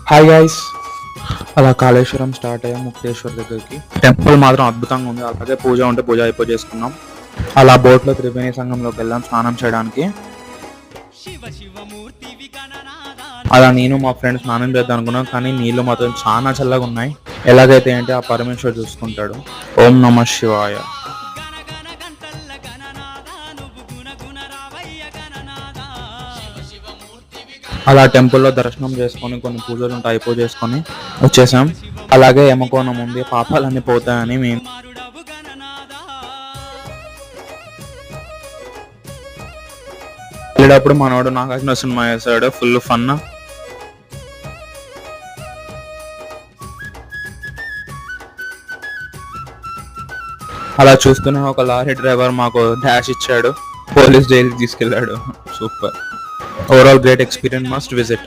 Hi guys, అలా Kaleshwaram start అయ్యాం ముక్తేశ్వర్ దగ్గరికి. టెంపుల్ మాత్రం అద్భుతంగా ఉంది. అలాగే పూజ ఉంటే పూజ అయిపోయి చేసుకున్నాం. అలా బోట్లో త్రివేణి సంఘంలోకి వెళ్ళాం స్నానం చేయడానికి. అలా నేను మా ఫ్రెండ్స్ స్నానం చేద్దాం అనుకున్నాం, కానీ నీళ్లు మాత్రం చాలా చల్లగా ఉన్నాయి. ఎలాగైతే ఏంటి ఆ పరమేశ్వర్ చూసుకుంటాడు. ఓం నమ శివాయ. అలా టెంపుల్లో దర్శనం చేసుకొని కొన్ని పూజలు ఉంటాయి అయిపో చేసుకొని వచ్చేసాం. అలాగే యమకోణం ఉంది, పాపాలన్నీ పోతాయని మేము వెళ్ళేటప్పుడు మనోడు నాగార్జున సినిమా వేసాడు. Full fun. అలా చూస్తూనే ఒక లారీ డ్రైవర్ మాకు డాష్ ఇచ్చాడు, పోలీస్ జైలుకి తీసుకెళ్ళాడు. Super. Overall great experience, must visit.